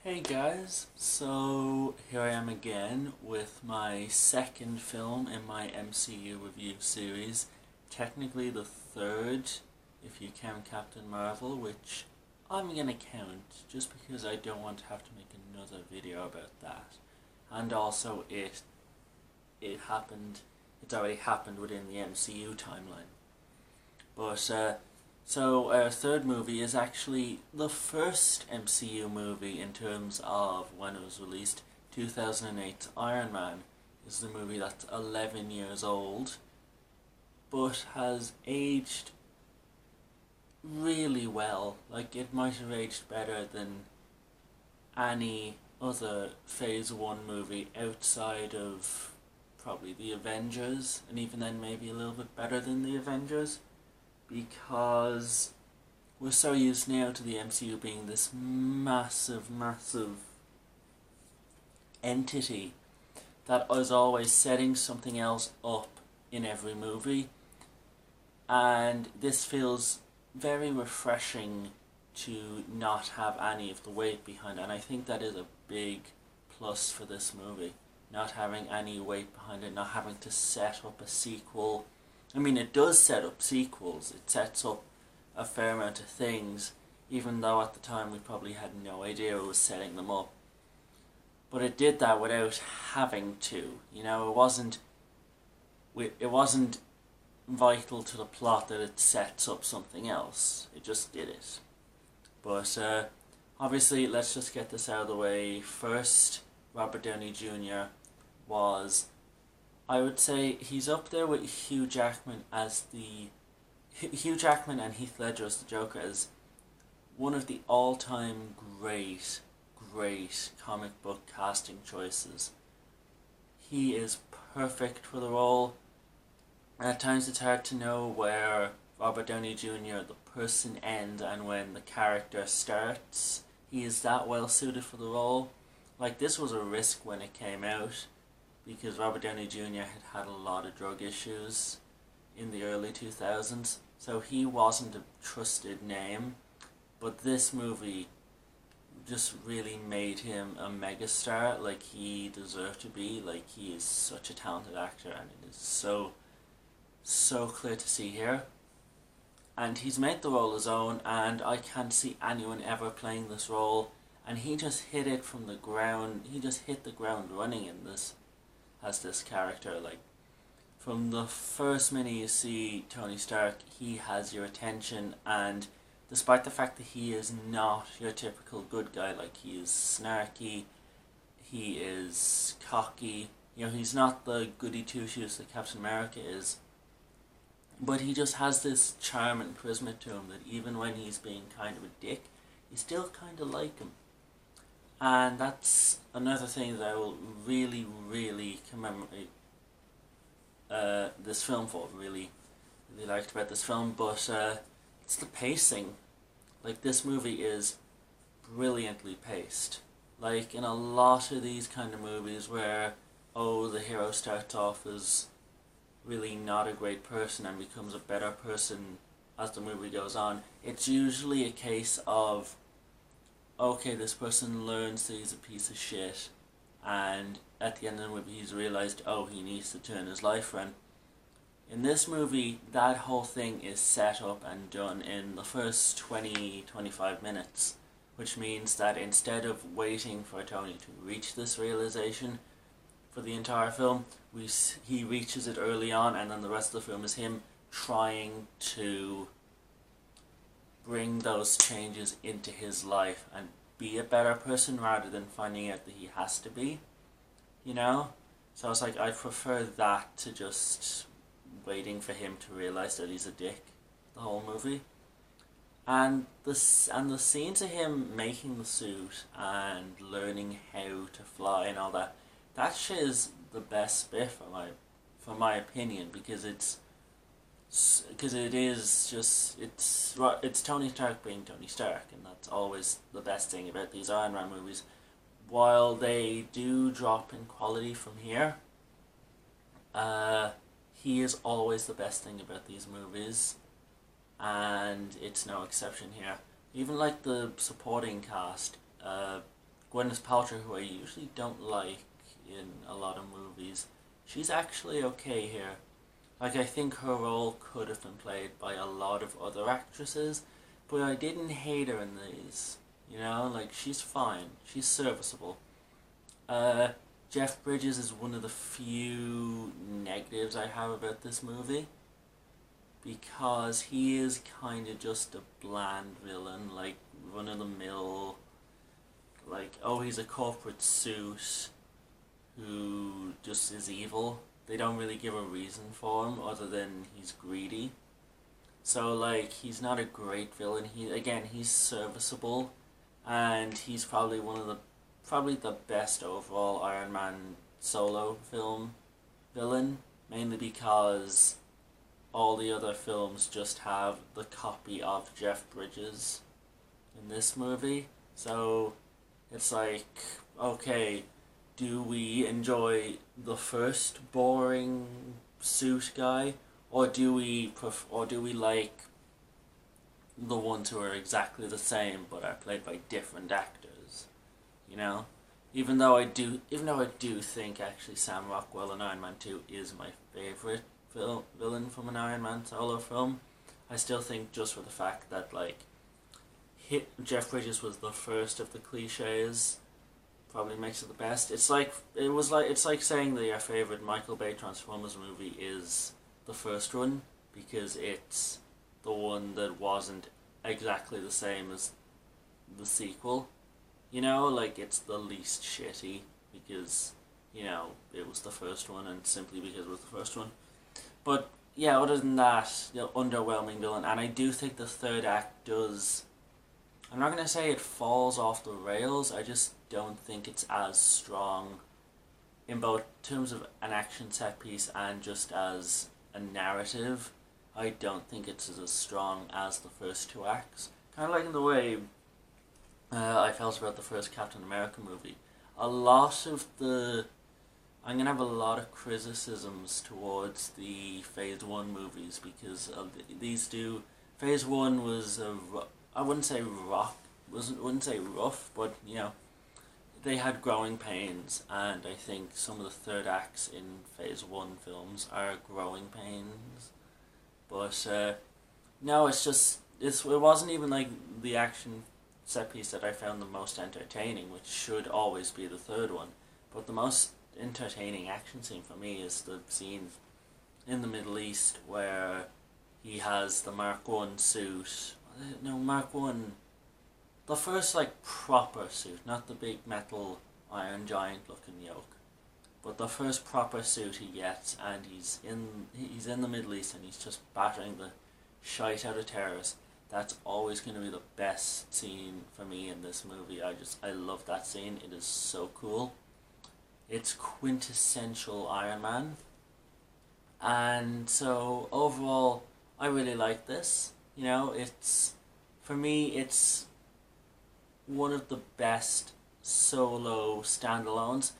Hey guys, so here I am again with my second film in my MCU review series. Technically the third, if you count Captain Marvel, which I'm gonna count just because I don't want to have to make another video about that. And also it's already happened within the MCU timeline. So our third movie is actually the first MCU movie in terms of when it was released. 2008's Iron Man is the movie that's 11 years old, but has aged really well. Like, it might have aged better than any other Phase 1 movie outside of probably the Avengers, and even then maybe a little bit better than the Avengers, because we're so used now to the MCU being this massive entity that is always setting something else up in every movie, and this feels very refreshing to not have any of the weight behind it, and I think that is a big plus for this movie, not having any weight behind it, not having to set up a sequel. I mean, it does set up sequels, it sets up a fair amount of things, even though at the time we probably had no idea it was setting them up. But it did that without having to, it wasn't vital to the plot that it sets up something else, it just did it. But obviously, let's just get this out of the way. First, Robert Downey Jr. was, I would say, he's up there with Hugh Jackman and Heath Ledger as the Joker, as one of the all-time great comic book casting choices. He is perfect for the role. At times it's hard to know where Robert Downey Jr., the person, ends and when the character starts. He is that well suited for the role. Like, this was a risk when it came out, because Robert Downey Jr. had a lot of drug issues in the early 2000s, so he wasn't a trusted name, but this movie just really made him a megastar, like he deserved to be. Like, he is such a talented actor, and it is so clear to see here. And he's made the role his own, and I can't see anyone ever playing this role, and he just hit it from the ground, he just hit the ground running in this, as this character. Like, from the first minute you see Tony Stark, he has your attention, and despite the fact that he is not your typical good guy, like, he is snarky, he is cocky, he's not the goody two-shoes that Captain America is, but he just has this charm and charisma to him that even when he's being kind of a dick, you still kind of like him. And that's another thing that I will really commemorate this film for. Really liked about this film, but it's the pacing. Like, this movie is brilliantly paced. Like, in a lot of these kind of movies where, the hero starts off as really not a great person and becomes a better person as the movie goes on, it's usually a case of, okay, this person learns that he's a piece of shit, and at the end of the movie he's realized, he needs to turn his life around. In this movie, that whole thing is set up and done in the first 20-25 minutes, which means that instead of waiting for Tony to reach this realization for the entire film, he reaches it early on, and then the rest of the film is him trying to bring those changes into his life and be a better person rather than finding out that he has to be, So it's like, I prefer that to just waiting for him to realize that he's a dick the whole movie. And the scenes of him making the suit and learning how to fly and all that shit is the best bit for my opinion, because it's Tony Stark being Tony Stark, and that's always the best thing about these Iron Man movies. While they do drop in quality from here, he is always the best thing about these movies, and it's no exception here. Even like the supporting cast, Gwyneth Paltrow, who I usually don't like in a lot of movies, she's actually okay here. Like, I think her role could have been played by a lot of other actresses, but I didn't hate her in these. You know, like, she's fine. She's serviceable. Uh, Jeff Bridges is one of the few negatives I have about this movie, because he is kind of just a bland villain, like, run of the mill, like, oh, he's a corporate suit who just is evil. They don't really give a reason for him other than he's greedy. So, like, he's not a great villain. He's serviceable, and he's probably the best overall Iron Man solo film villain, mainly because all the other films just have the copy of Jeff Bridges in this movie. So it's like, okay, do we enjoy the first boring suit guy, or do we like the ones who are exactly the same but are played by different actors? You know, even though I do think actually Sam Rockwell in Iron Man 2 is my favorite villain from an Iron Man solo film, I still think just for the fact that, like, Jeff Bridges was the first of the cliches probably makes it the best. It's like saying that your favorite Michael Bay Transformers movie is the first one, because it's the one that wasn't exactly the same as the sequel. You know, like, it's the least shitty because, you know, it was the first one, and simply because it was the first one. But yeah, other than that, underwhelming villain, and I do think the third act does. I'm not gonna say it falls off the rails. I just don't think it's as strong in both terms of an action set piece and just as a narrative. I don't think it's as strong as the first two acts. Kind of like in the way I felt about the first Captain America movie. A lot of the I'm gonna have a lot of criticisms towards the Phase One movies, because these two. Phase One was I wouldn't say wouldn't say rough, but they had growing pains, and I think some of the third acts in Phase One films are growing pains. But no, it wasn't even like the action set piece that I found the most entertaining, which should always be the third one. But the most entertaining action scene for me is the scene in the Middle East where he has the Mark 1 suit. No, Mark 1. The first, like, proper suit, not the big metal Iron Giant looking yoke. But the first proper suit he gets, and he's in the Middle East, and he's just battering the shite out of terrorists. That's always going to be the best scene for me in this movie. I love that scene. It is so cool. It's quintessential Iron Man. And so overall, I really like this. For me, it's one of the best solo standalones,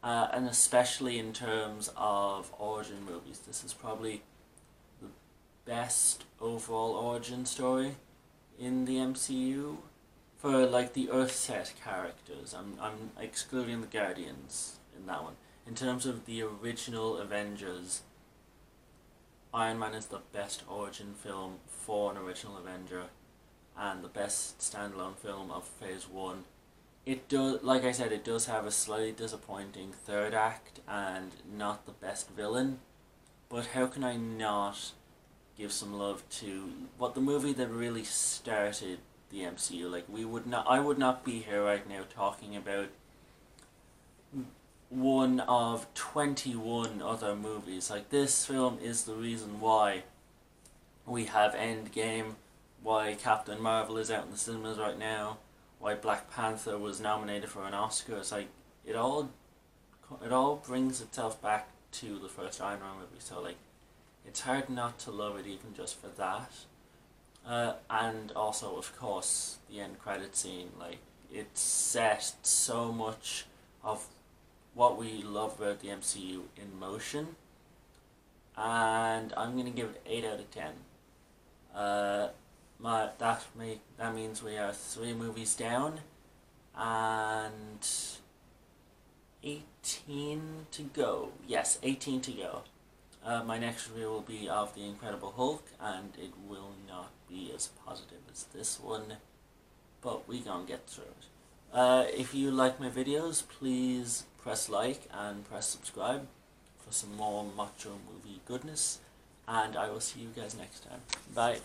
and especially in terms of origin movies. This is probably the best overall origin story in the MCU for, like, the Earth-set characters. I'm excluding the Guardians in that one. In terms of the original Avengers, Iron Man is the best origin film for an original Avenger, and the best standalone film of Phase 1. It does, like I said, it does have a slightly disappointing third act and not the best villain, but how can I not give some love to the movie that really started the MCU? Like, I would not be here right now talking about one of 21 other movies. Like, this film is the reason why we have Endgame, why Captain Marvel is out in the cinemas right now, why Black Panther was nominated for an Oscar. It's like, it all brings itself back to the first Iron Man movie. So, like, it's hard not to love it even just for that. And also, of course, the end credit scene. Like, it set so much of what we love about the MCU in motion. And I'm gonna give it 8 out of 10. That means we are 3 movies down, and 18 to go. Yes, 18 to go. My next review will be of The Incredible Hulk, and it will not be as positive as this one, but we gonna get through it. If you like my videos, please press like and press subscribe for some more macho movie goodness, and I will see you guys next time. Bye.